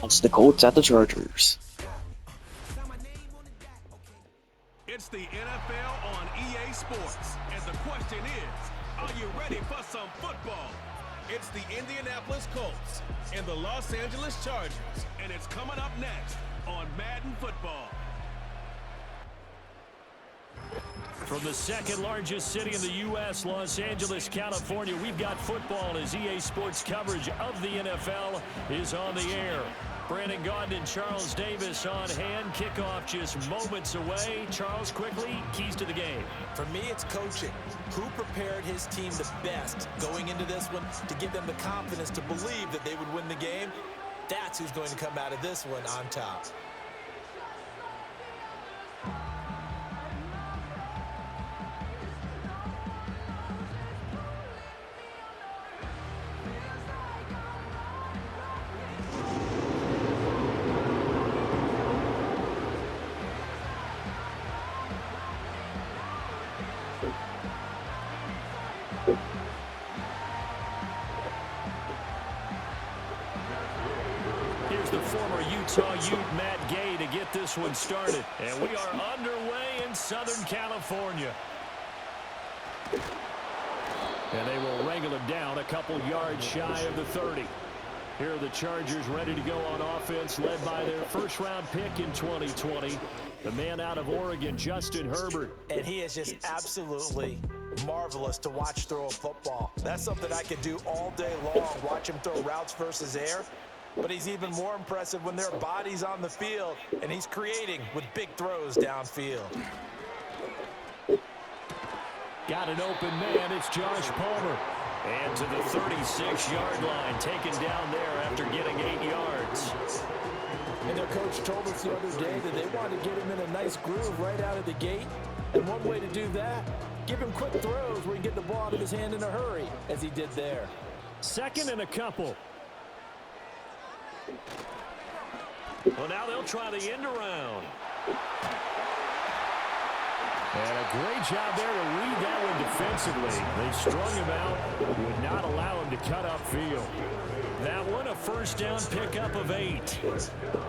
It's the Colts at the Chargers. It's the NFL on EA Sports, and the question is, are you ready for some football? It's the Indianapolis Colts and the Los Angeles Chargers, and it's coming up next on Madden Football. From the second largest city in the U.S., Los Angeles, California, we've got football as EA Sports coverage of the NFL is on the air. Brandon Gaudin and Charles Davis on hand. Kickoff just moments away. Charles, quickly, keys to the game. For me, it's coaching. Who prepared his team the best going into this one to give them the confidence to believe that they would win the game? That's who's going to come out of this one on top. Here's the former Utah Ute, Matt Gay, to get this one started. And we are underway in Southern California. And they will wrangle him down a couple yards shy of the 30. Here are the Chargers ready to go on offense, led by their first-round pick in 2020, the man out of Oregon, Justin Herbert. And he is just absolutely marvelous to watch throw a football. That's something I could do all day long, watch him throw routes versus air. But he's even more impressive when there are bodies on the field, and he's creating with big throws downfield. Got an open man. It's Josh Palmer. And to the 36-yard line, taken down there after getting 8 yards. And their coach told us the other day that they wanted to get him in a nice groove right out of the gate. And one way to do that, give him quick throws where he can get the ball out of his hand in a hurry, as he did there. Second and a couple. Well, now they'll try the end around. And a great job there to read that one defensively. They strung him out, would not allow him to cut upfield. That one, a first down pickup of 8.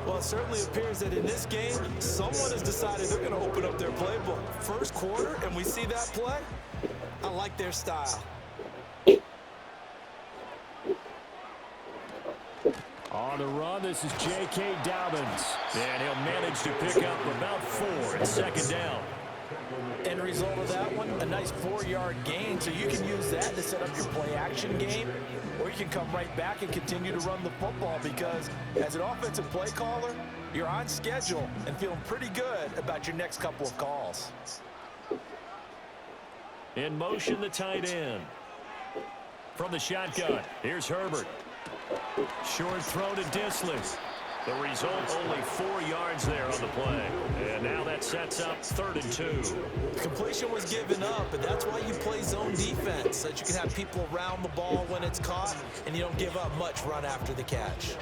Well, it certainly appears that in this game, someone has decided they're going to open up their playbook. First quarter, and we see that play. I like their style. On the run, this is J.K. Dobbins. And he'll manage to pick up about 4 at second down. End result of that one, a nice 4-yard gain. So you can use that to set up your play-action game, or you can come right back and continue to run the football because as an offensive play caller, you're on schedule and feeling pretty good about your next couple of calls. In motion, the tight end. From the shotgun, here's Herbert. Short throw to Disley. The result, only 4 yards there on the play. And now that sets up 3rd and 2. Completion was given up, but that's why you play zone defense, so that you can have people around the ball when it's caught, and you don't give up much run after the catch.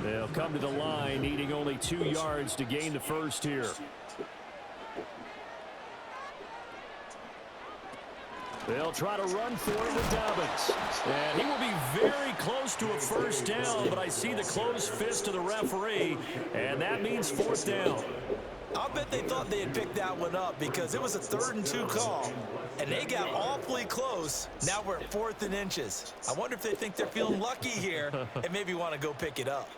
They'll come to the line, needing only 2 yards to gain the first here. They'll try to run for it with Dobbins. And he will be very close to a first down, but I see the closed fist of the referee, and that means 4th down. I'll bet they thought they had picked that one up because it was a 3rd and 2 call, and they got awfully close. Now we're at 4th and inches. I wonder if they think they're feeling lucky here and maybe want to go pick it up.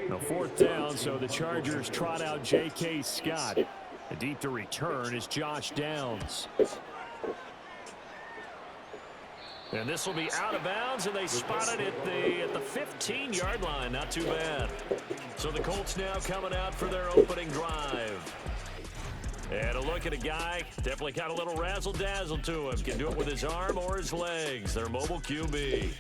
Now 4th down, so the Chargers trot out J.K. Scott. Deep to return is Josh Downs. And this will be out of bounds, and they spot it at the 15-yard line. Not too bad. So the Colts now coming out for their opening drive. And a look at a guy, definitely got a little razzle-dazzle to him. Can do it with his arm or his legs. Their mobile QB.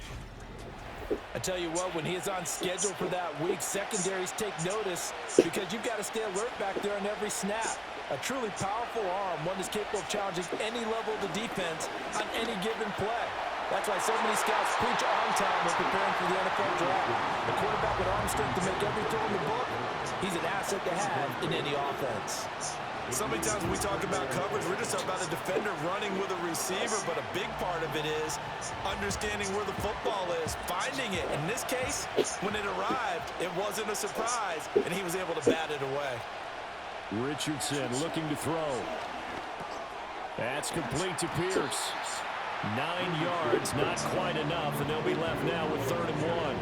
I tell you what, when he is on schedule for that week, secondaries take notice because you've got to stay alert back there on every snap. A truly powerful arm, one that's capable of challenging any level of the defense on any given play. That's why so many scouts preach arm time when preparing for the NFL draft. A quarterback with arm strength to make every throw in the book, he's an asset to have in any offense. So many times when we talk about coverage, we're just about a defender running with a receiver, but a big part of it is understanding where the football is, finding it. In this case, when it arrived, it wasn't a surprise, and he was able to bat it away. Richardson looking to throw. That's complete to Pierce. 9 yards, not quite enough, and they'll be left now with 3rd and 1.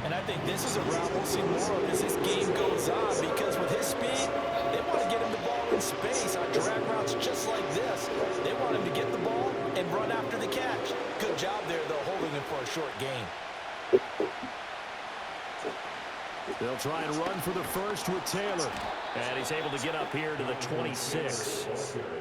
And I think this is a route we'll see more of as this game goes on, because with his speed, they want to get him the ball in space on drag routes just like this. They want him to get the ball and run after the catch. Good job there, though, holding him for a short gain. They'll try and run for the first with Taylor. And he's able to get up here to the 26.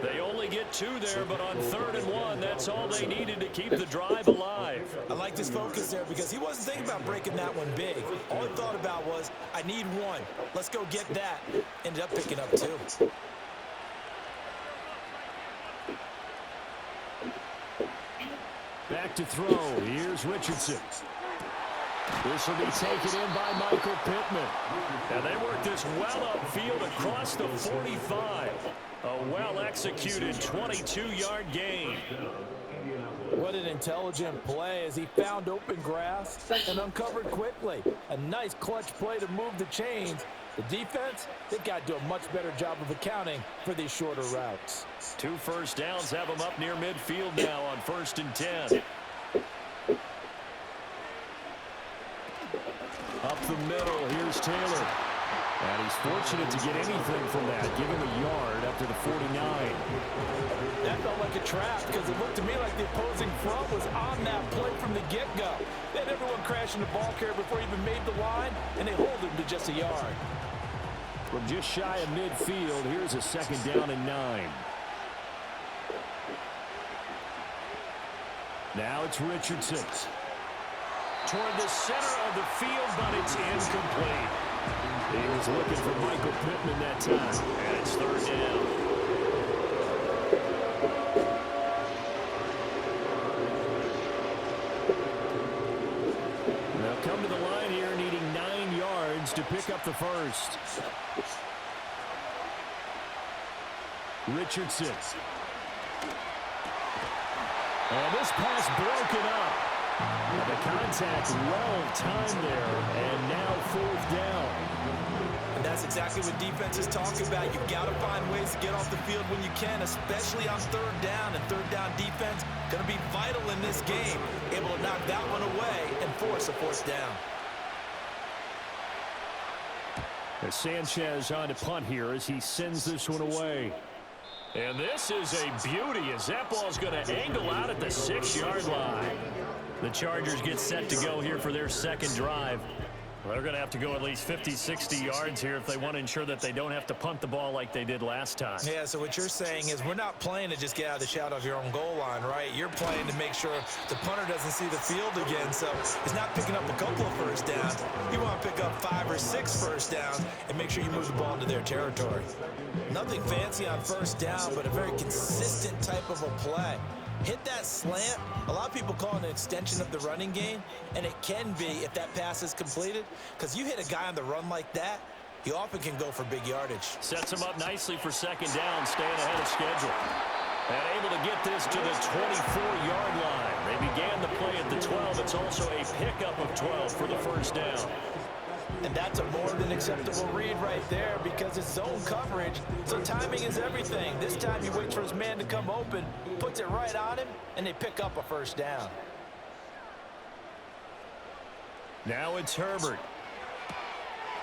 They only get 2 there, but on 3rd and 1, that's all they needed to keep the drive alive. I liked his focus there because he wasn't thinking about breaking that one big. All he thought about was, I need 1. Let's go get that. Ended up picking up 2. Back to throw. Here's Richardson. This will be taken in by Michael Pittman. And they work this well upfield across the 45. A well-executed 22-yard gain. What an intelligent play as he found open grass and uncovered quickly. A nice clutch play to move the chains. The defense, they've got to do a much better job of accounting for these shorter routes. 2 first downs have them up near midfield now on 1st and 10. Up the middle, here's Taylor. And he's fortunate to get anything from that. Give him a yard after the 49. That felt like a trap because it looked to me like the opposing front was on that play from the get-go. They had everyone crashing the ball carrier before he even made the line, and they hold him to just a yard. From just shy of midfield, here's a 2nd down and 9. Now it's Richardson. Toward the center of the field, but it's incomplete. He was looking for Michael Pittman that time, and it's 3rd down. They'll come to the line here needing 9 yards to pick up the first. Richardson. And this pass broken up. The contact well timed there, and now 4th down. And that's exactly what defenses talk about. You've got to find ways to get off the field when you can, especially on 3rd down. And 3rd down defense going to be vital in this game. Able to knock that one away and force a 4th down. As Sanchez on to punt here as he sends this one away. And this is a beauty as that ball's going to angle out at the 6-yard line. The Chargers get set to go here for their 2nd drive. They're going to have to go at least 50, 60 yards here if they want to ensure that they don't have to punt the ball like they did last time. Yeah, so what you're saying is we're not playing to just get out of the shadow of your own goal line, right? You're playing to make sure the punter doesn't see the field again. So it's not picking up a couple of first downs. You want to pick up 5 or 6 first downs and make sure you move the ball into their territory. Nothing fancy on 1st down, but a very consistent type of a play. Hit that slant. A lot of people call it an extension of the running game, and it can be if that pass is completed, because you hit a guy on the run like that, he often can go for big yardage. Sets him up nicely for 2nd down, staying ahead of schedule. And able to get this to the 24-yard line. They began the play at the 12. It's also a pickup of 12 for the 1st down. And that's a more than acceptable read right there because it's zone coverage, so timing is everything. This time he waits for his man to come open, puts it right on him, and they pick up a 1st down. Now it's Herbert.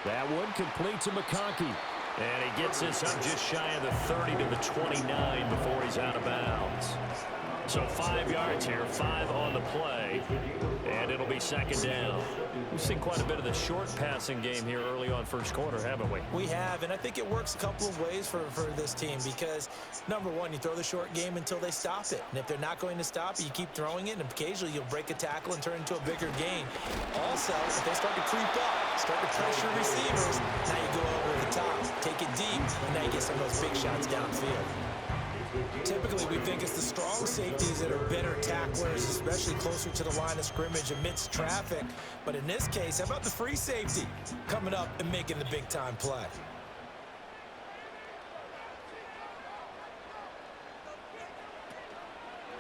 That one complete to McConkey. And he gets this up just shy of the 30 to the 29 before he's out of bounds. So 5 yards here, 5 on the play, and it'll be 2nd down. We've seen quite a bit of the short passing game here early on 1st quarter, haven't we? We have, and I think it works a couple of ways for this team because, number one, you throw the short game until they stop it. And if they're not going to stop it, you keep throwing it, and occasionally you'll break a tackle and turn it into a bigger gain. Also, if they start to creep up, start to pressure receivers, now you go over the top, take it deep, and now you get some of those big shots downfield. Typically, we think it's the strong safeties that are better tacklers, especially closer to the line of scrimmage amidst traffic. But in this case, how about the free safety coming up and making the big-time play?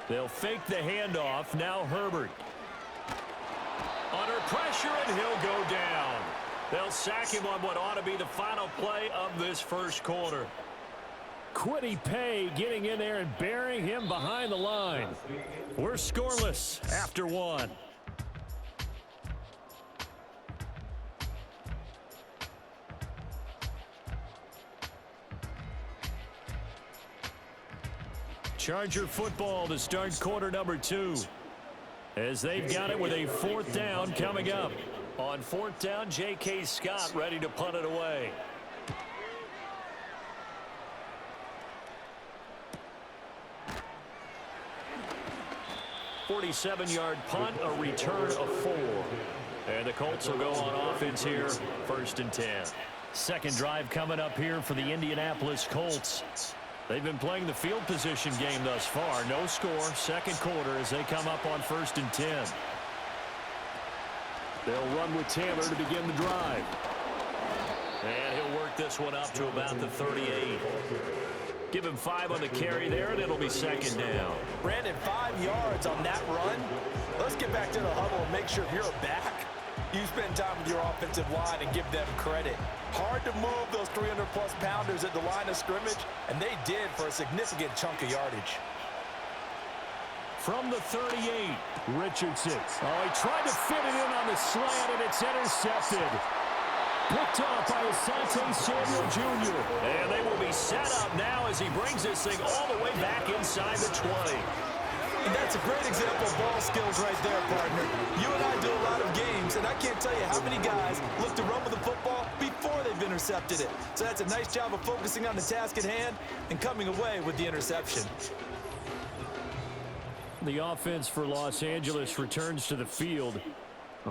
They'll fake the handoff. Now Herbert. Under pressure, and he'll go down. They'll sack him on what ought to be the final play of this first quarter. Quiddy Pay getting in there and burying him behind the line. We're scoreless after one. Charger football to start quarter number 2. As they've got it with a 4th down coming up. On 4th down, J.K. Scott ready to punt it away. .47-yard punt, a return of 4. And the Colts will go on offense here, 1st and 10. Second drive coming up here for the Indianapolis Colts. They've been playing the field position game thus far. No score, second quarter as they come up on 1st and 10. They'll run with Taylor to begin the drive. And he'll work this one up to about the 38. Give him 5 on the carry there, and it'll be 2nd down. Brandon, 5 yards on that run. Let's get back to the huddle and make sure if you're a back, you spend time with your offensive line and give them credit. Hard to move those 300-plus pounders at the line of scrimmage, and they did for a significant chunk of yardage. From the 38, Richardson. Oh, he tried to fit it in on the slant, and it's intercepted. Picked off by Asante Samuel Jr. And they will be set up now as he brings this thing all the way back inside the 20. And that's a great example of ball skills right there, partner. You and I do a lot of games, and I can't tell you how many guys look to run with the football before they've intercepted it. So that's a nice job of focusing on the task at hand and coming away with the interception. The offense for Los Angeles returns to the field.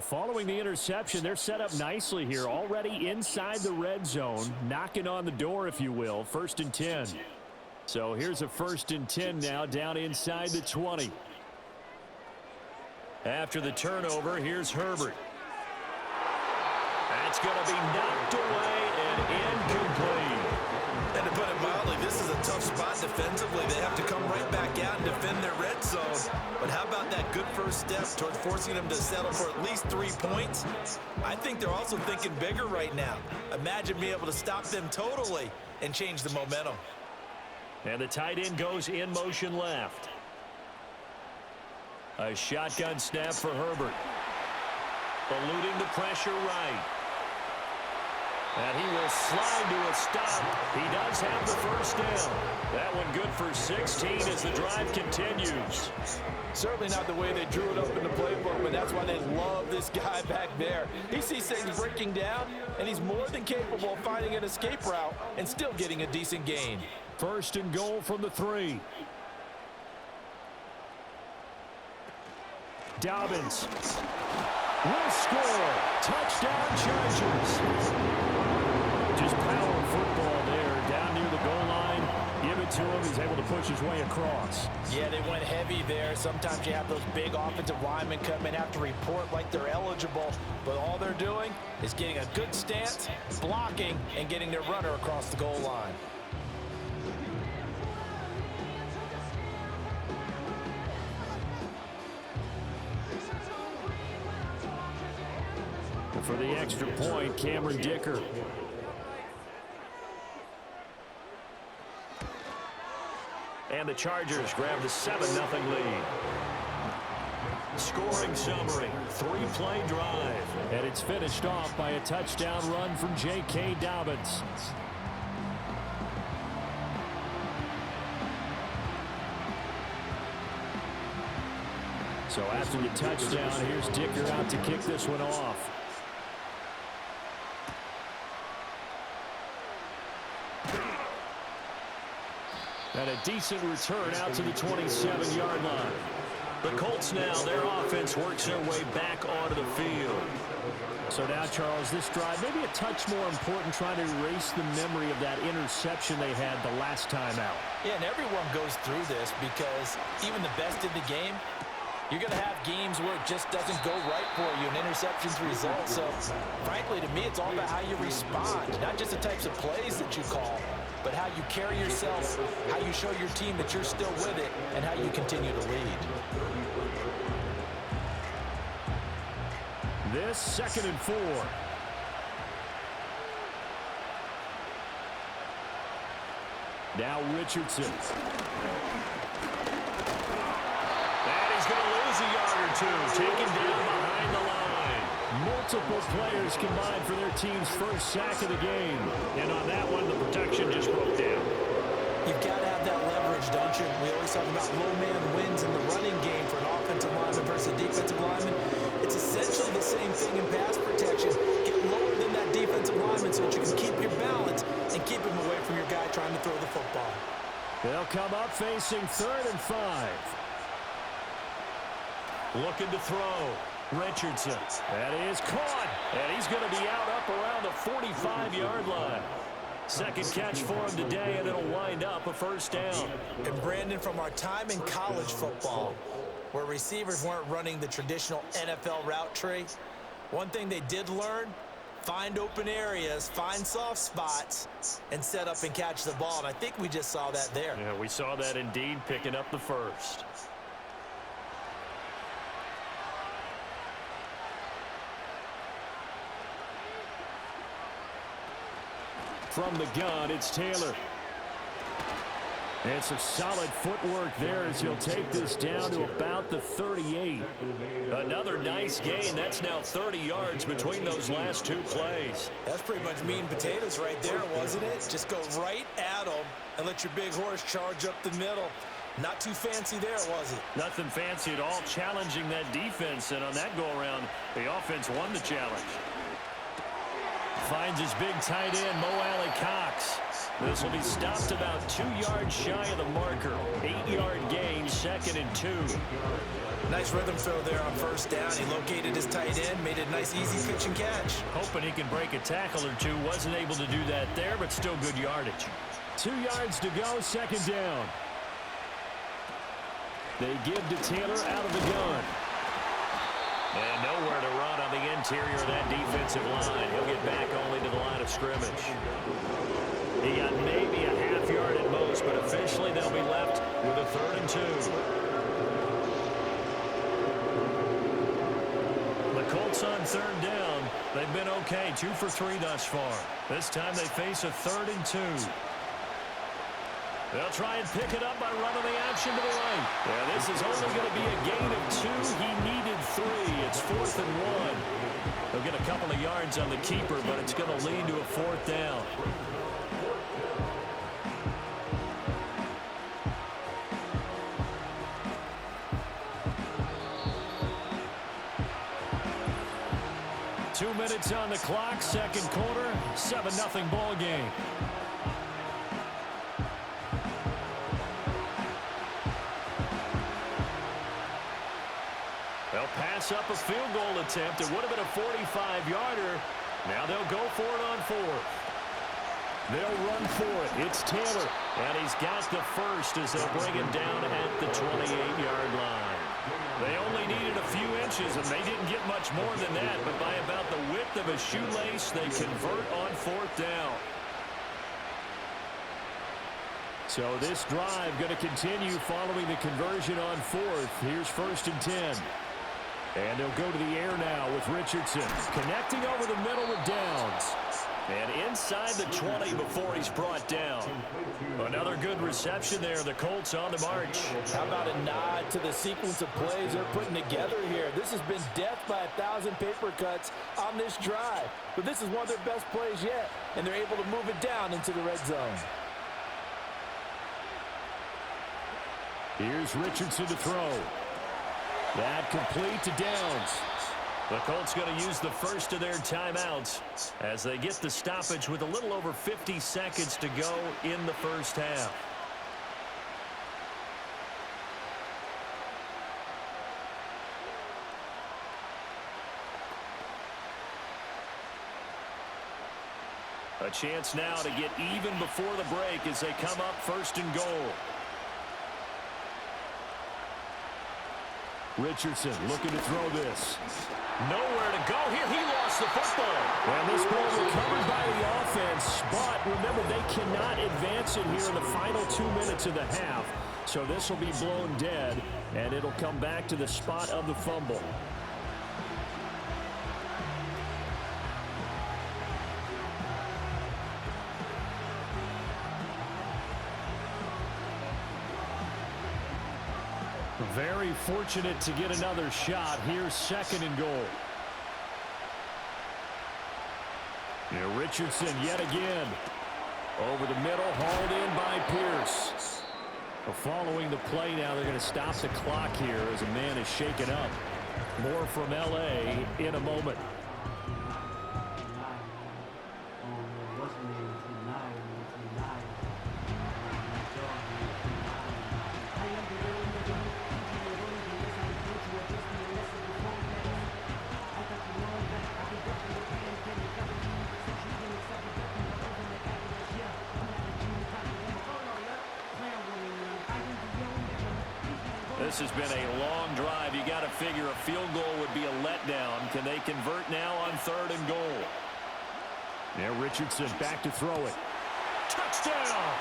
Following the interception, they're set up nicely here, already inside the red zone, knocking on the door, if you will, 1st and 10. So here's a 1st and 10 now, down inside the 20. After the turnover, here's Herbert. That's going to be knocked away and incomplete. And to put it mildly, this is a tough spot defensively. They have to come right back out and defend their red zone. But how about that good first step towards forcing them to settle for at least 3 points? I think they're also thinking bigger right now. Imagine being able to stop them totally and change the momentum. And the tight end goes in motion left. A shotgun snap for Herbert. Eluding the pressure right. And he will slide to a stop. He does have the first down. That one good for 16 as the drive continues. Certainly not the way they drew it up in the playbook, but that's why they love this guy back there. He sees things breaking down, and he's more than capable of finding an escape route and still getting a decent gain. 1st and goal from the 3. Dobbins will score. Touchdown Chargers. Just power football there, down near the goal line. Give it to him. He's able to push his way across. Yeah, they went heavy there. Sometimes you have those big offensive linemen come in, have to report like they're eligible. But all they're doing is getting a good stance, blocking, and getting their runner across the goal line. For the extra point, Cameron Dicker. And the Chargers grab the 7-0 lead. Scoring summary, 3-play drive. And it's finished off by a touchdown run from J.K. Dobbins. So after the touchdown, here's Dicker out to kick this one off. And a decent return out to the 27-yard line. The Colts now, their offense works their way back onto the field. So now, Charles, this drive maybe a touch more important, trying to erase the memory of that interception they had the last time out. Yeah, and everyone goes through this because even the best in the game, you're going to have games where it just doesn't go right for you, and interceptions result. So, frankly, to me, it's all about how you respond, not just the types of plays that you call, but how you carry yourself, how you show your team that you're still with it, and how you continue to lead. This 2nd and 4. Now Richardson. And he's going to lose a yard or two, taken down behind the line. Multiple players combined for their team's first sack of the game. And on that one, the protection just broke down. You've got to have that leverage, don't you? We always talk about low man wins in the running game for an offensive lineman versus a defensive lineman. It's essentially the same thing in pass protection. Get lower than that defensive lineman so that you can keep your balance and keep him away from your guy trying to throw the football. They'll come up facing 3rd and 5. Looking to throw. Richardson. That is caught. And he's going to be out up around the 45-yard line. Second catch for him today, and it'll wind up a first down. And Brandon, from our time in college football, where receivers weren't running the traditional NFL route tree, one thing they did learn, find open areas, find soft spots, and set up and catch the ball. And I think we just saw that there. Yeah, we saw that indeed, picking up the first. From the gun, it's Taylor. And some solid footwork there as he'll take this down to about the 38. Another nice gain. That's now 30 yards between those last two plays. That's pretty much meat and potatoes right there, wasn't it? Just go right at them and let your big horse charge up the middle. Not too fancy there, was it? Nothing fancy at all, challenging that defense. And on that go-around, the offense won the challenge. Finds his big tight end, Mo Alley Cox. This will be stopped about 2 yards shy of the marker. 8-yard gain, 2nd and 2. Nice rhythm throw there on first down. He located his tight end, made a nice easy pitch and catch. Hoping he can break a tackle or two. Wasn't able to do that there, but still good yardage. 2 yards to go, 2nd down. They give to Taylor out of the gun. And nowhere to run on the interior of that defensive line. He'll get back only to the line of scrimmage. He got maybe a half yard at most, but officially they'll be left with a 3rd and 2. The Colts on 3rd down. They've been okay, 2 for 3 thus far. This time they face a 3rd and 2. They'll try and pick it up by running the action to the right. Yeah, this is only going to be a gain of 2. He needed 3. It's 4th and 1. They'll get a couple of yards on the keeper, but it's going to lead to a 4th down. Two minutes on the clock, 2nd quarter, 7-0 ball game. They'll pass up a field goal attempt. It would have been a 45-yarder. Now they'll go for it on 4th. They'll run for it. It's Taylor. And he's got the first as they'll bring him down at the 28-yard line. They only needed a few inches, and they didn't get much more than that. But by about the width of a shoelace, they convert on 4th down. So this drive going to continue following the conversion on 4th. Here's 1st and 10. And he'll go to the air now with Richardson. Connecting over the middle with Downs. And inside the 20 before he's brought down. Another good reception there. The Colts on the march. How about a nod to the sequence of plays they're putting together here? This has been death by 1,000 paper cuts on this drive. But this is one of their best plays yet. And they're able to move it down into the red zone. Here's Richardson to throw. That complete to Downs. The Colts going to use the first of their timeouts as they get the stoppage with a little over 50 seconds to go in the first half. A chance now to get even before the break as they come up first and goal. Richardson looking to throw this. Nowhere to go here. He lost the football. And this ball recovered by the offense. But remember, they cannot advance it here in the final 2 minutes of the half. So this will be blown dead, and it'll come back to the spot of the fumble. Very fortunate to get another shot. Here's second and goal. Now Richardson yet again. Over the middle, hauled in by Pierce. Well, following the play now, they're going to stop the clock here as a man is shaken up. More from L.A. in a moment. This has been a long drive. You got to figure a field goal would be a letdown. Can they convert now on third and goal? Now Richardson back to throw it. Touchdown!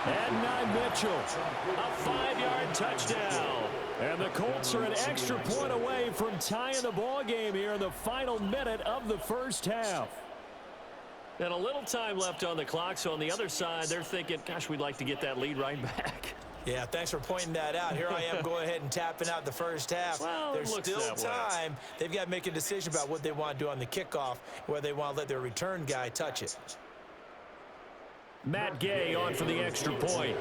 And Mitchell, a 5-yard touchdown. And the Colts are an extra point away from tying the ball game here in the final minute of the first half. And a little time left on the clock, so on the other side, they're thinking, gosh, we'd like to get that lead right back. Yeah, thanks for pointing that out. Here I am going ahead and tapping out the first half. Well, there's still time. They've got to make a decision about what they want to do on the kickoff, whether they want to let their return guy touch it. Matt Gay on for the extra point.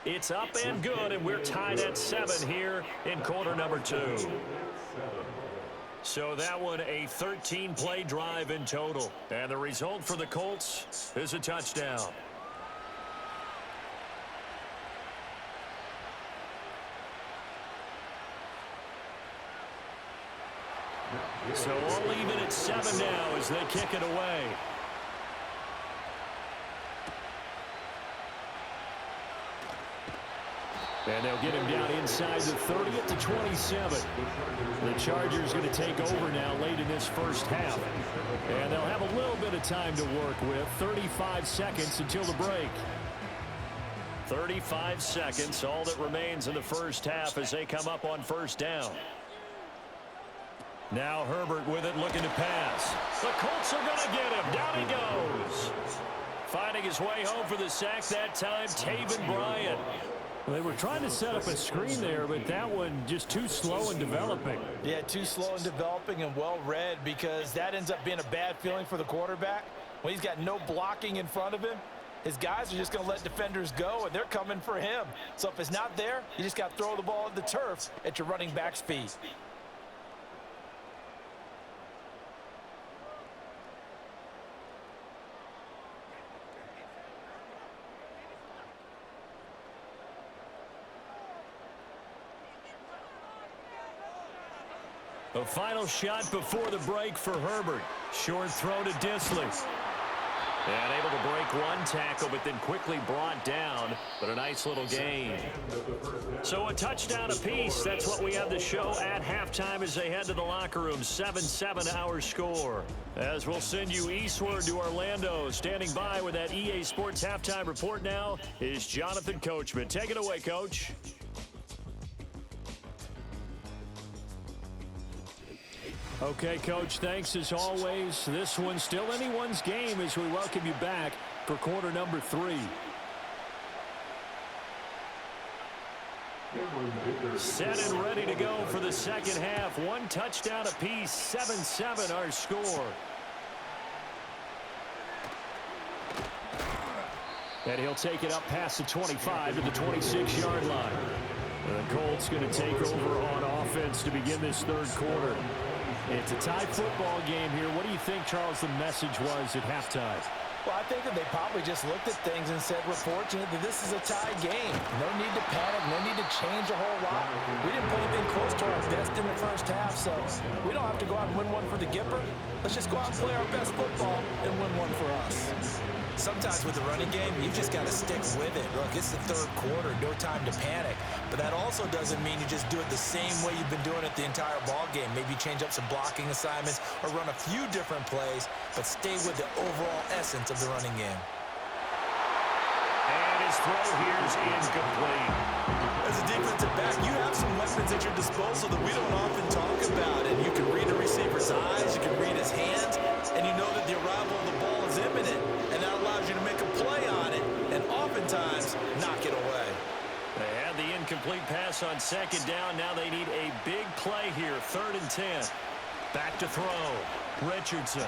It's up and good, and we're tied at 7 here in quarter number 2. So that one a 13-play drive in total. And the result for the Colts is a touchdown. So all even at 7 now as they kick it away. And they'll get him down inside the 30 at the 27. The Chargers going to take over now late in this first half. And they'll have a little bit of time to work with. 35 seconds until the break. 35 seconds, all that remains in the first half as they come up on first down. Now Herbert with it, looking to pass. The Colts are going to get him. Down he goes. Finding his way home for the sack that time, Taven Bryan. Well, they were trying to set up a screen there, but that one just too slow in developing. Yeah, too slow in developing and well read, because that ends up being a bad feeling for the quarterback. When he's got no blocking in front of him, his guys are just going to let defenders go, and they're coming for him. So if it's not there, you just got to throw the ball at the turf at your running back speed. A final shot before the break for Herbert. Short throw to Disley. And able to break one tackle, but then quickly brought down. But a nice little gain. So a touchdown apiece. That's what we have the show at halftime as they head to the locker room. 7-7 our score. As we'll send you eastward to Orlando. Standing by with that EA Sports halftime report now is Jonathan Coachman. Take it away, Coach. Okay, Coach, thanks as always. This one's still anyone's game as we welcome you back for quarter number 3. Set and ready to go for the second half. One touchdown apiece, 7-7 our score. And he'll take it up past the 25 to the 26-yard line. And the Colts going to take over on offense to begin this third quarter. It's a tie football game here. What do you think, Charles, the message was at halftime? Well, I think that they probably just looked at things and said, we're fortunate that this is a tie game. No need to panic, no need to change a whole lot. We didn't play anything close to our best in the first half, so we don't have to go out and win one for the Gipper. Let's just go out and play our best football and win one for us. Sometimes with the running game, you just got to stick with it. Look, it's the third quarter, no time to panic. But that also doesn't mean you just do it the same way you've been doing it the entire ball game. Maybe change up some blocking assignments or run a few different plays, but stay with the overall essence of the running game. And his throw here is incomplete. As a defensive back, you have some weapons at your disposal that we don't often talk about. And you can read a receiver's eyes, you can read his hands, and you know that the arrival of the ball is imminent. And that allows you to make a play on it and oftentimes knock it away. They had the incomplete pass on second down. Now they need a big play here, 3rd and 10. Back to throw. Richardson.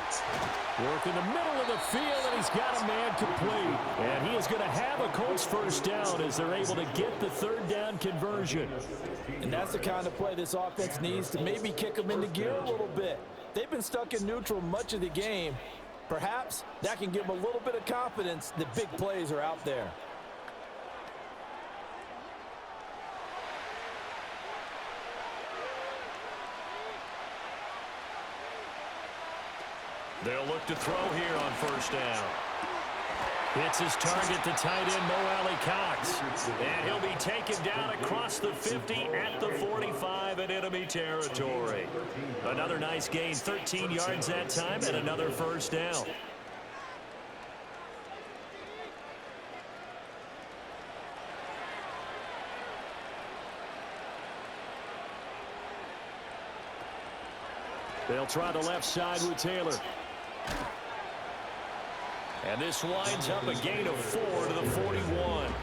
Work in the middle of the field, and he's got a man complete. And he is going to have a Colts first down as they're able to get the 3rd down conversion. And that's the kind of play this offense needs to maybe kick them into gear a little bit. They've been stuck in neutral much of the game. Perhaps that can give them a little bit of confidence that big plays are out there. They'll look to throw here on first down. Hits his target, the tight end, Mo Alley Cox. And he'll be taken down across the 50 at the 45 in enemy territory. Another nice gain, 13 yards that time, and another first down. They'll try the left side with Taylor. And this winds up a gain of 4 to the 41.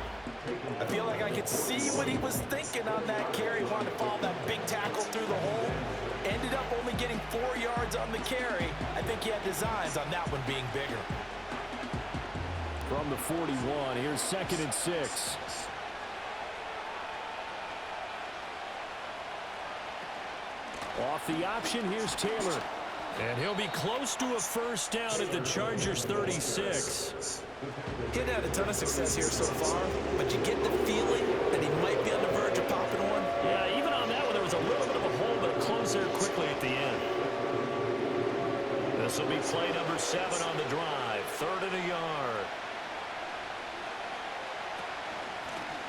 I feel like I could see what he was thinking on that carry. Wanted to follow that big tackle through the hole. Ended up only getting 4 yards on the carry. I think he had designs on that one being bigger. From the 41, here's 2nd and 6. Off the option, here's Taylor. And he'll be close to a first down at the Chargers' 36. He hadn't had a ton of success here so far, but you get the feeling that he might be on the verge of popping one. Yeah, even on that one, there was a little bit of a hole, but it closed there quickly at the end. This will be play number 7 on the drive. 3rd and a yard.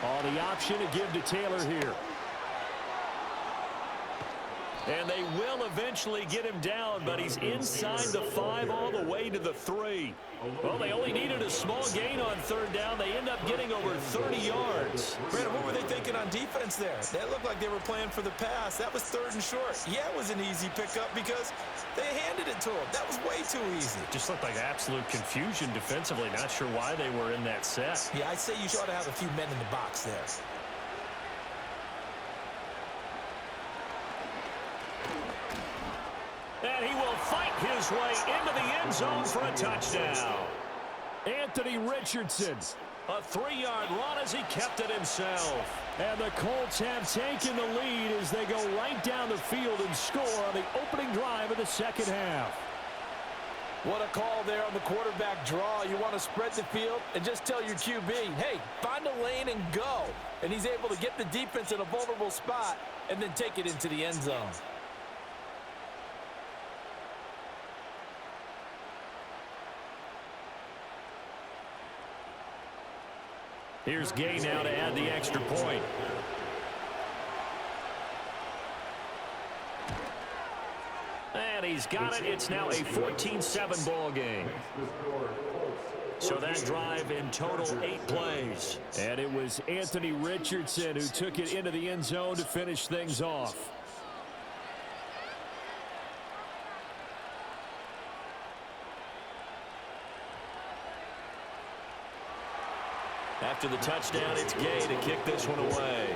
On the option to give to Taylor here. And they will eventually get him down, but he's inside the 5 all the way to the 3. Well, they only needed a small gain on 3rd down. They end up getting over 30 yards. Brandon, what were they thinking on defense there? That looked like they were playing for the pass. That was 3rd and short. Yeah, it was an easy pickup because they handed it to him. That was way too easy. Just looked like absolute confusion defensively. Not sure why they were in that set. Yeah, I'd say you ought to have a few men in the box there. And he will fight his way into the end zone for a touchdown. Anthony Richardson, a 3-yard run as he kept it himself. And the Colts have taken the lead as they go right down the field and score on the opening drive of the second half. What a call there on the quarterback draw. You want to spread the field and just tell your QB, hey, find a lane and go. And he's able to get the defense in a vulnerable spot and then take it into the end zone. Here's Gay now to add the extra point. And he's got it. It's now a 14-7 ball game. So that drive in total 8 plays. And it was Anthony Richardson who took it into the end zone to finish things off. After the touchdown, it's Gay to kick this one away.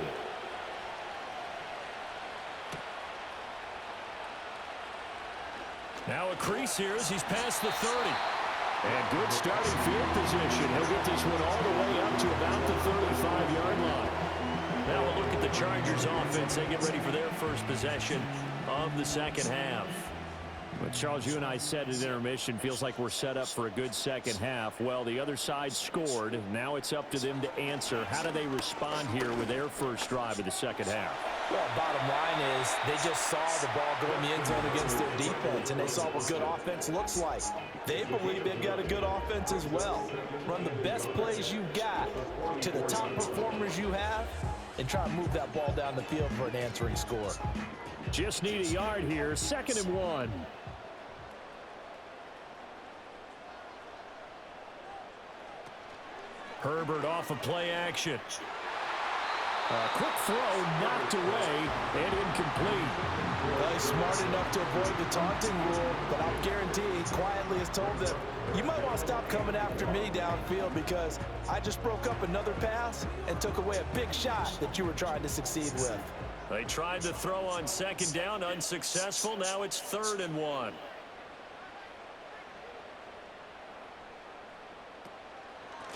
Now a crease here as he's past the 30. And good starting field position. He'll get this one all the way up to about the 35-yard line. Now we'll look at the Chargers offense. They get ready for their first possession of the second half. Well, Charles, you and I said at intermission, feels like we're set up for a good second half. Well, the other side scored. Now it's up to them to answer. How do they respond here with their first drive of the second half? Well, bottom line is they just saw the ball go in the end zone against their defense, and they saw what good offense looks like. They believe they've got a good offense as well. Run the best plays you got to the top performers you have, and try and move that ball down the field for an answering score. Just need a yard here. 2nd and 1. Herbert off of play action. A quick throw knocked away and incomplete. Well, he's smart enough to avoid the taunting rule, but I'll guarantee he quietly has told them, you might want to stop coming after me downfield because I just broke up another pass and took away a big shot that you were trying to succeed with. They tried to throw on 2nd down, unsuccessful. Now it's 3rd and 1.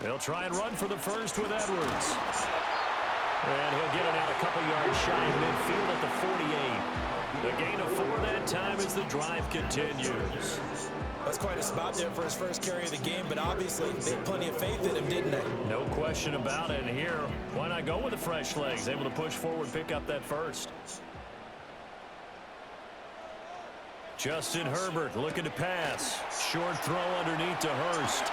They'll try and run for the first with Edwards. And he'll get it out a couple yards shy of midfield at the 48. The gain of 4 that time as the drive continues. That's quite a spot there for his first carry of the game, but obviously they had plenty of faith in him, didn't they? No question about it. And here, why not go with the fresh legs? Able to push forward, pick up that first. Justin Herbert looking to pass. Short throw underneath to Hurst.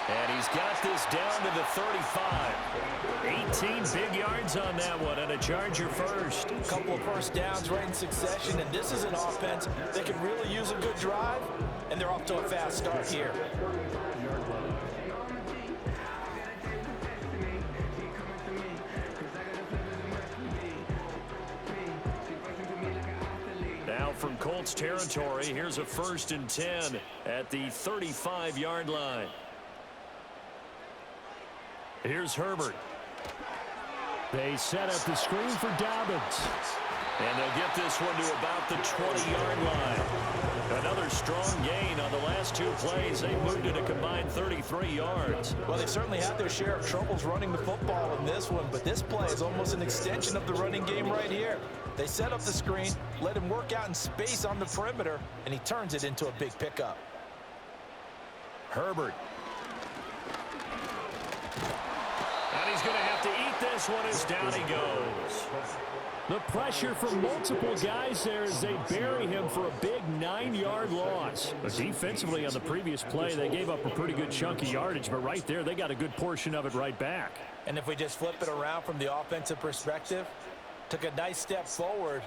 And he's got this down to the 35. 18 big yards on that one and a Charger first. A couple of first downs right in succession, and this is an offense that can really use a good drive, and they're off to a fast start here. Now from Colts territory, here's a 1st and 10 at the 35-yard line. Here's Herbert. They set up the screen for Dobbins. And they'll get this one to about the 20-yard line. Another strong gain on the last 2 plays. They moved it a combined 33 yards. Well, they certainly had their share of troubles running the football in this one, but this play is almost an extension of the running game right here. They set up the screen, let him work out in space on the perimeter, and he turns it into a big pickup. Herbert. And he's going to have to eat this one as down he goes. The pressure from multiple guys there as they bury him for a big 9-yard loss. But defensively on the previous play, they gave up a pretty good chunk of yardage, but right there, they got a good portion of it right back. And if we just flip it around from the offensive perspective, took a nice step forward,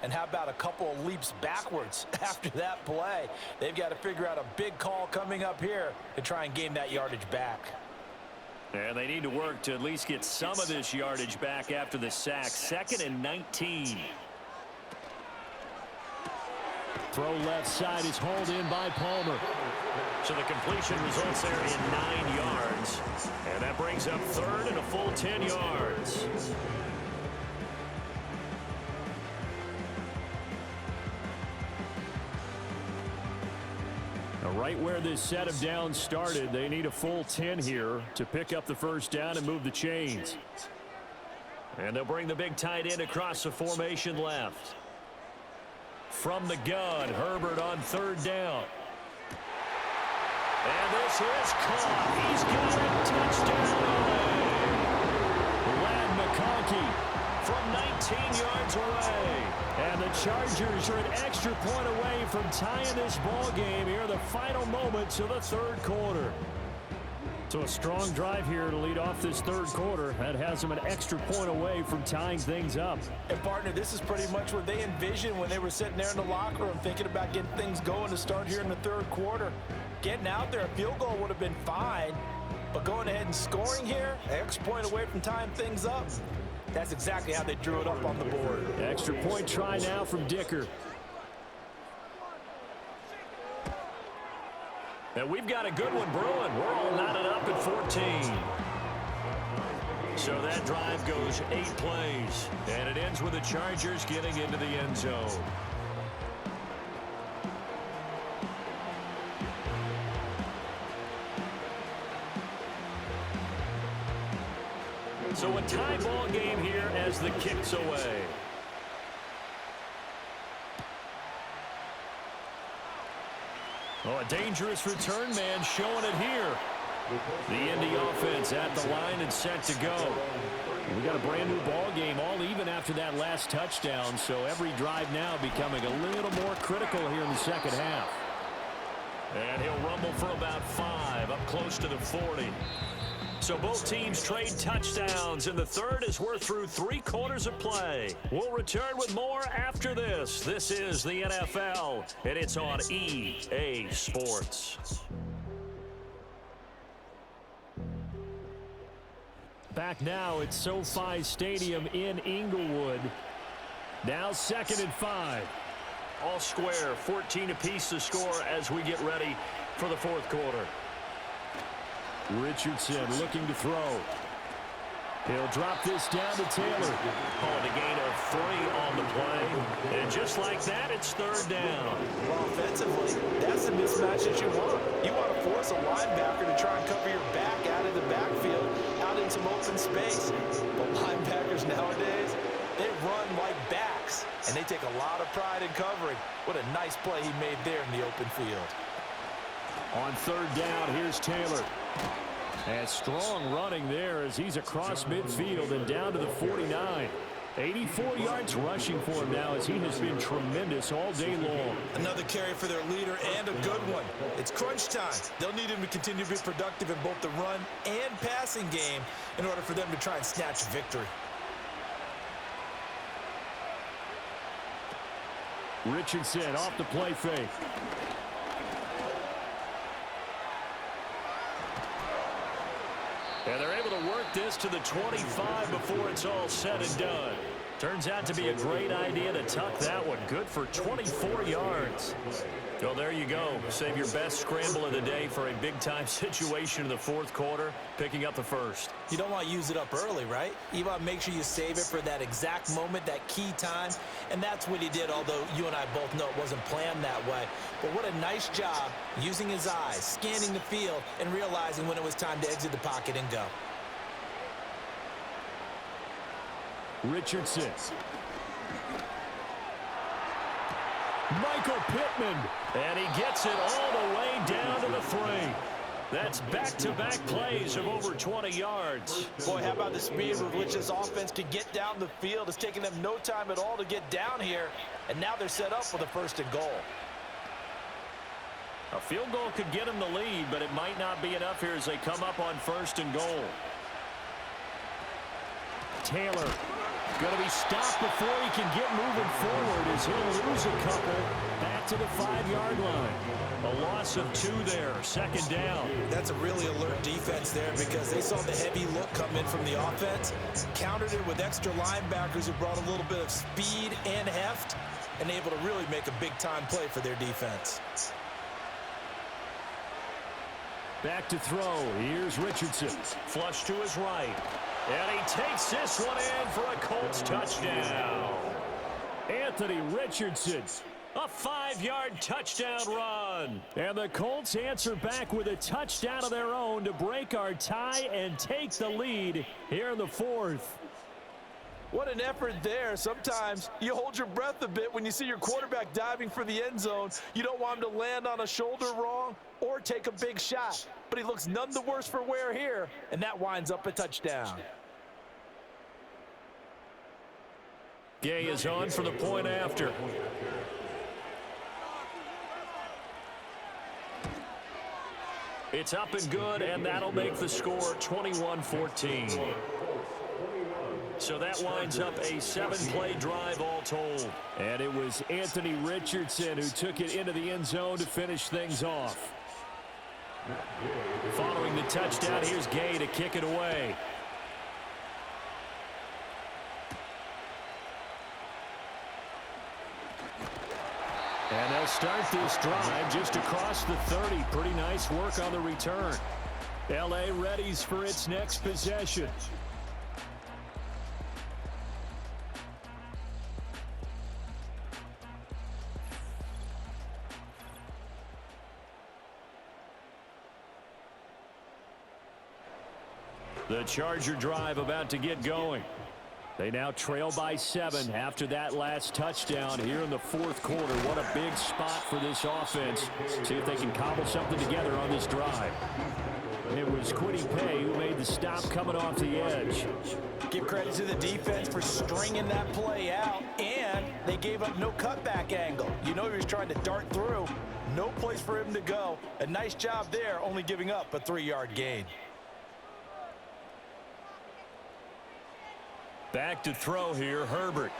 and how about a couple of leaps backwards after that play? They've got to figure out a big call coming up here to try and gain that yardage back. And they need to work to at least get some of this yardage back after the sack. 2nd and 19. Throw left side is hauled in by Palmer. So the completion results there in 9 yards. And that brings up 3rd and a full 10 yards. Right where this set of downs started, they need a full 10 here to pick up the first down and move the chains. And they'll bring the big tight end across the formation left. From the gun, Herbert on 3rd down. And this is caught. He's got it. Touchdown. Lad McConkey from 19 yards away. And the Chargers are an extra point away from tying this ball game here, the final moments of the 3rd quarter. So a strong drive here to lead off this 3rd quarter. That has them an extra point away from tying things up. And, partner, this is pretty much what they envisioned when they were sitting there in the locker room thinking about getting things going to start here in the 3rd quarter. Getting out there, a field goal would have been fine, but going ahead and scoring here, an extra point away from tying things up, that's exactly how they drew it up on the board. Extra point try now from Dicker. And we've got a good one brewing. We're all knotted up at 14. So that drive goes 8 plays. And it ends with the Chargers getting into the end zone. So a tie ball game here as the kick's away. Oh, a dangerous return man showing it here. The Indy offense at the line and set to go. We got a brand new ball game, all even after that last touchdown, so every drive now becoming a little more critical here in the second half. And he'll rumble for about 5, up close to the 40. So both teams trade touchdowns in the third as we're through 3 quarters of play. We'll return with more after this. This is the NFL, and it's on EA Sports. Back now at SoFi Stadium in Inglewood. Now 2nd and 5. All square, 14 apiece to score as we get ready for the fourth quarter. Richardson looking to throw. He'll drop this down to Taylor. Calling a gain of 3 on the play. And just like that, it's 3rd down. Well, offensively, that's the mismatch that you want. You want to force a linebacker to try and cover your back out of the backfield, out in some open space. But linebackers nowadays, they run like backs, and they take a lot of pride in covering. What a nice play he made there in the open field. On 3rd down, here's Taylor. And strong running there as he's across midfield and down to the 49. 84 yards rushing for him now as he has been tremendous all day long. Another carry for their leader and a good one. It's crunch time. They'll need him to continue to be productive in both the run and passing game in order for them to try and snatch victory. Richardson off the play fake. And they're able to work this to the 25 before it's all said and done. Turns out to be a great idea to tuck that one. Good for 24 yards. Well, there you go. Save your best scramble of the day for a big-time situation in the fourth quarter, picking up the first. You don't want to use it up early, right? You want to make sure you save it for that exact moment, that key time. And that's what he did, although you and I both know it wasn't planned that way. But what a nice job using his eyes, scanning the field, and realizing when it was time to exit the pocket and go. Richardson. Michael Pittman. And he gets it all the way down to the 3. That's back-to-back plays of over 20 yards. Boy, how about the speed with which this offense could get down the field? It's taking them no time at all to get down here. And now they're set up for the 1st and goal. A field goal could get them the lead, but it might not be enough here as they come up on 1st and goal. Taylor going to be stopped before he can get moving forward as he'll lose a couple back to the 5-yard line. A loss of 2 there, 2nd down. That's a really alert defense there because they saw the heavy look come in from the offense, countered it with extra linebackers who brought a little bit of speed and heft, and able to really make a big-time play for their defense. Back to throw. Here's Richardson. Flush to his right. And he takes this one in for a Colts touchdown. Anthony Richardson. A 5-yard touchdown run. And the Colts answer back with a touchdown of their own to break our tie and take the lead here in the 4th. What an effort there. Sometimes you hold your breath a bit when you see your quarterback diving for the end zone. You don't want him to land on a shoulder wrong or take a big shot. But he looks none the worse for wear here, and that winds up a touchdown. Gay is on for the point after. It's up and good, and that'll make the score 21-14. So that winds up a 7-play drive all told. And it was Anthony Richardson who took it into the end zone to finish things off. Following the touchdown, here's Gay to kick it away. And they'll start this drive just across the 30. Pretty nice work on the return. LA readies for its next possession. The Charger drive about to get going. They now trail by 7 after that last touchdown here in the fourth quarter. What a big spot for this offense. See if they can cobble something together on this drive. It was Quiddy Pay who made the stop coming off the edge. Give credit to the defense for stringing that play out, and they gave up no cutback angle. You know he was trying to dart through. No place for him to go. A nice job there, only giving up a 3-yard gain. Back to throw here, Herbert.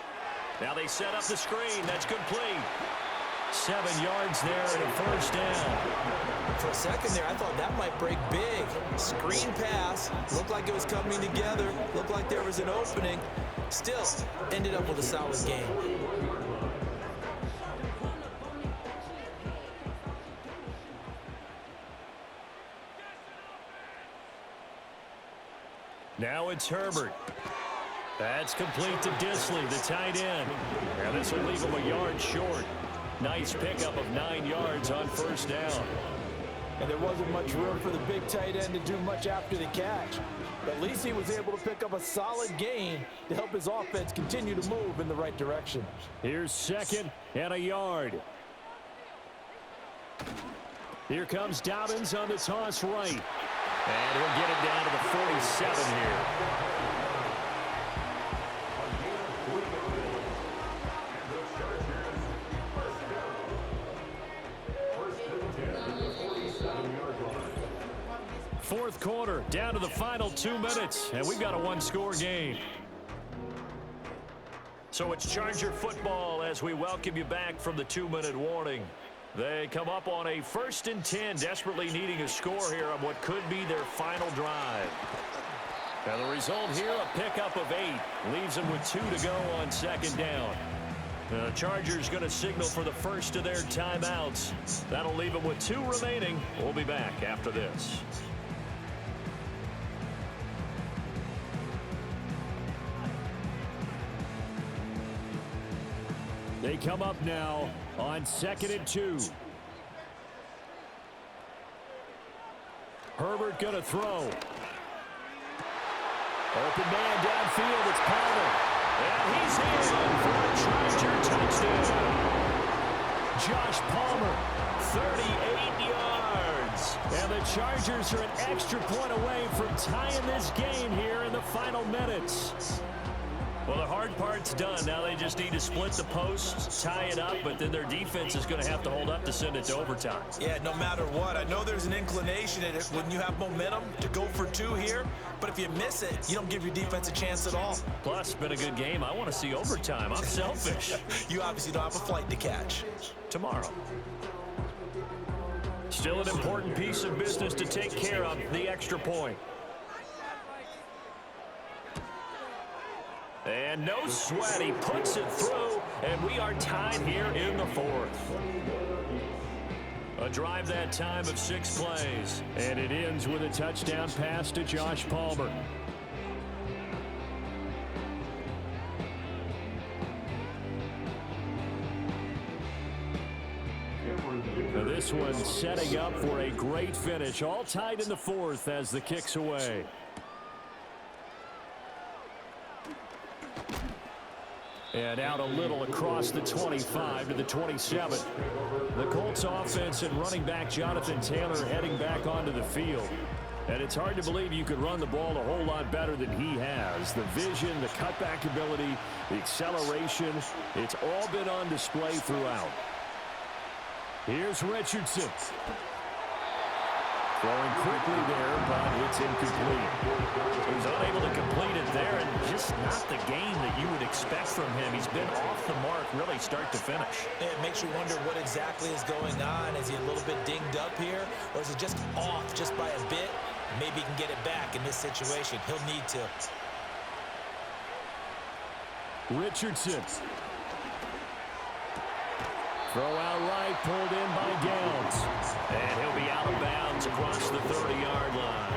Now they set up the screen. That's complete. 7 yards there and a first down. For a second there, I thought that might break big. Screen pass. Looked like it was coming together. Looked like there was an opening. Still, ended up with a solid game. Now it's Herbert. That's complete to Disley, the tight end. And this will leave him a yard short. Nice pickup of 9 yards on first down. And there wasn't much room for the big tight end to do much after the catch. But at least he was able to pick up a solid gain to help his offense continue to move in the right direction. Here's 2nd and a yard. Here comes Dobbins on the toss right. And he'll get it down to the 47 here. Fourth quarter, down to the final 2 minutes, and we've got a 1-score game. So it's Charger football as we welcome you back from the 2-minute warning. They come up on a 1st and 10, desperately needing a score here on what could be their final drive. And the result here, a pickup of 8, leaves them with 2 to go on 2nd down. The Chargers going to signal for the first of their timeouts. That'll leave them with 2 remaining. We'll be back after this. They come up now on 2nd and 2. Herbert going to throw. Open man downfield. It's Palmer. And he's in for a Charger touchdown. Josh Palmer, 38 yards. And the Chargers are an extra point away from tying this game here in the final minutes. Well, the hard part's done. Now they just need to split the posts, tie it up, but then their defense is going to have to hold up to send it to overtime. Yeah, no matter what. I know there's an inclination in it when you have momentum to go for 2 here, but if you miss it, you don't give your defense a chance at all. Plus, it's been a good game. I want to see overtime. I'm selfish. You obviously don't have a flight to catch. Tomorrow. Still an important piece of business to take care of, the extra point. And no sweat, he puts it through, and we are tied here in the 4th. A drive that time of 6 plays, and it ends with a touchdown pass to Josh Palmer. Now this one setting up for a great finish, all tied in the 4th as the kick's away. And out a little across the 25 to the 27. The Colts offense and running back Jonathan Taylor heading back onto the field. And it's hard to believe you could run the ball a whole lot better than he has. The vision, the cutback ability, the acceleration, it's all been on display throughout. Here's Richardson. Throwing quickly there, but it's incomplete. He was unable to complete it there, and just not the game that you would expect from him. He's been off the mark really start to finish. It makes you wonder what exactly is going on. Is he a little bit dinged up here, or is it just off just by a bit? Maybe he can get it back in this situation. He'll need to. Richardson. Throw out right, pulled in by Downs. And he'll be out of bounds across the 30-yard line.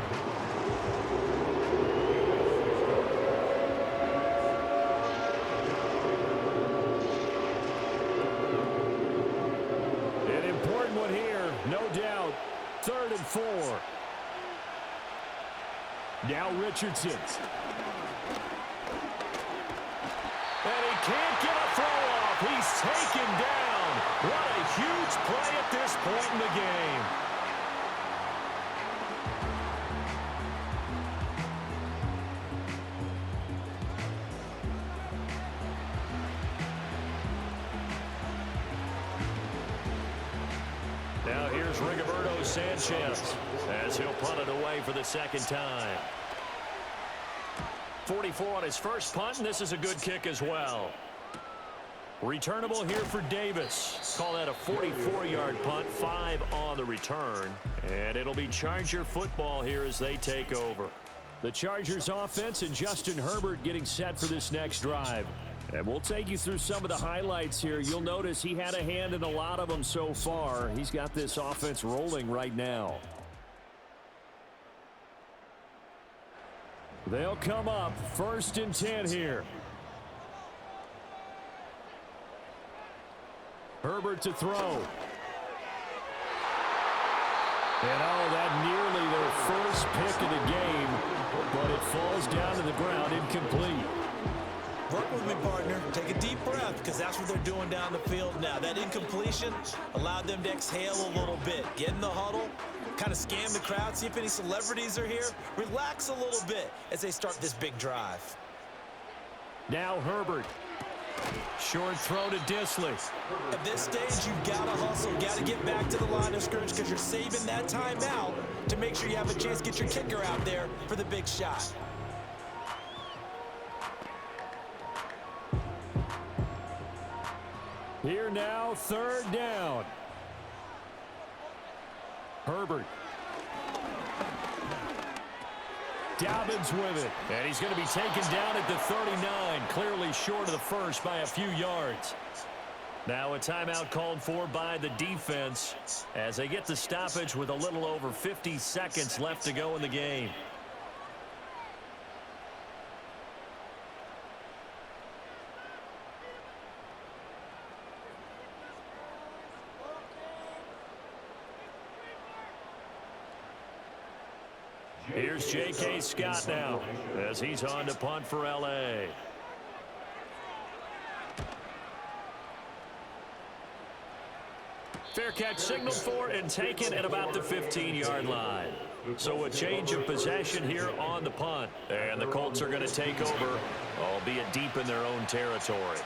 An important one here, no doubt. 3rd and 4. Now Richardson. And he can't get a throw off. He's taken down. What a huge play at this point in the game. Now here's Rigoberto Sanchez as he'll punt it away for the second time. 44 on his first punt, and this is a good kick as well. Returnable here for Davis. Call that a 44-yard punt, 5 on the return. And it'll be Charger football here as they take over. The Chargers offense and Justin Herbert getting set for this next drive. And we'll take you through some of the highlights here. You'll notice he had a hand in a lot of them so far. He's got this offense rolling right now. They'll come up 1st and 10 here. Herbert to throw. And that nearly their first pick of the game, but it falls down to the ground incomplete. Work with me, partner. Take a deep breath, because that's what they're doing down the field now. That incompletion allowed them to exhale a little bit. Get in the huddle, kind of scan the crowd, see if any celebrities are here. Relax a little bit as they start this big drive. Now Herbert. Short throw to Disley. At this stage, you've got to hustle, got to get back to the line of scrimmage because you're saving that timeout to make sure you have a chance to get your kicker out there for the big shot. Here now, 3rd down. Herbert. Dobbins with it. And he's going to be taken down at the 39, clearly short of the first by a few yards. Now a timeout called for by the defense as they get the stoppage with a little over 50 seconds left to go in the game. Here's J.K. Scott now as he's on to punt for L.A. Fair catch signaled for and taken at about the 15-yard line. So a change of possession here on the punt. And the Colts are going to take over, albeit deep in their own territory.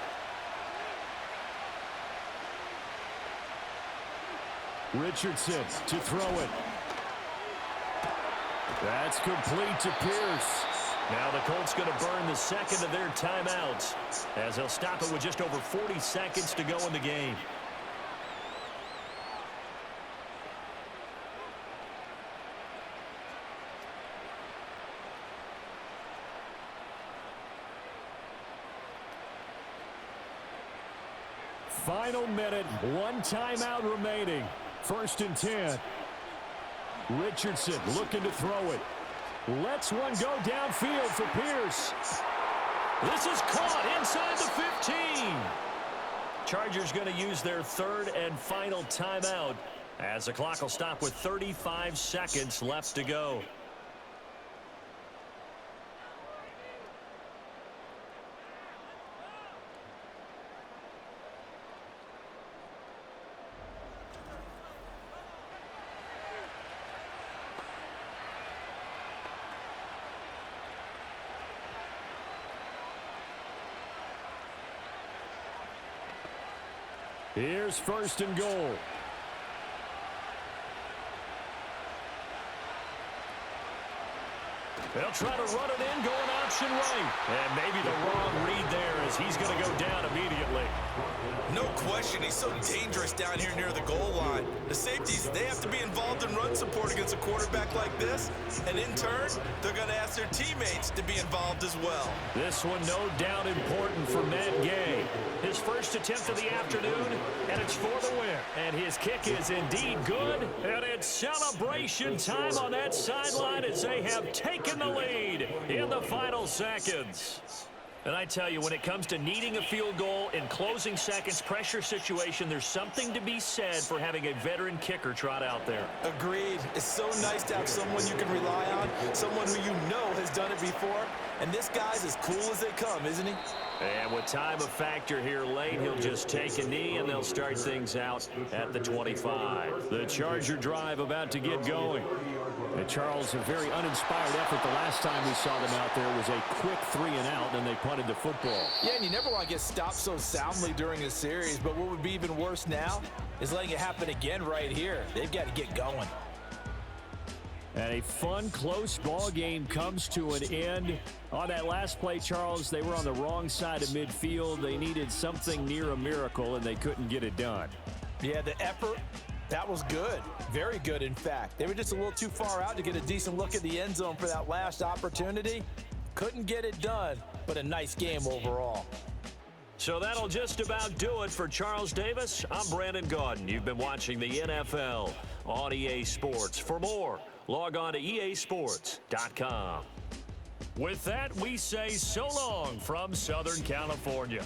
Richardson to throw it. That's complete to Pierce. Now the Colts going to burn the second of their timeouts as they'll stop it with just over 40 seconds to go in the game. Final minute, 1 timeout remaining. 1st and 10. Richardson looking to throw it. Lets one go downfield for Pierce. This is caught inside the 15. Chargers going to use their 3rd and final timeout as the clock will stop with 35 seconds left to go. Here's 1st and goal. They'll try to run it in, going option right. And maybe the wrong read there as he's going to go down immediately. No question, he's so dangerous down here near the goal line. The safeties, they have to be involved in run support against a quarterback like this. And in turn, they're going to ask their teammates to be involved as well. This one no doubt important for Matt Gay. His first attempt of the afternoon, and it's for the win. And his kick is indeed good. And it's celebration time on that sideline as they have taken the lead in the final seconds. And I tell you, when it comes to needing a field goal in closing seconds, pressure situation, there's something to be said for having a veteran kicker trot out there. Agreed. It's so nice to have someone you can rely on, someone who you know has done it before. And this guy's as cool as they come, isn't he? And with time a factor here late, he'll just take a knee, and they'll start things out at the 25. The Charger drive about to get going. And Charles, a very uninspired effort. The last time we saw them out there was a quick 3-and-out, and they punted the football. Yeah, and you never want to get stopped so soundly during a series, but what would be even worse now is letting it happen again right here. They've got to get going. And a fun, close ball game comes to an end. On that last play, Charles, they were on the wrong side of midfield. They needed something near a miracle, and they couldn't get it done. Yeah, the effort, that was good. Very good, in fact. They were just a little too far out to get a decent look at the end zone for that last opportunity. Couldn't get it done, but a nice game overall. So that'll just about do it for Charles Davis. I'm Brandon Gaudin. You've been watching the NFL on EA Sports. For more, log on to easports.com. With that, we say so long from Southern California.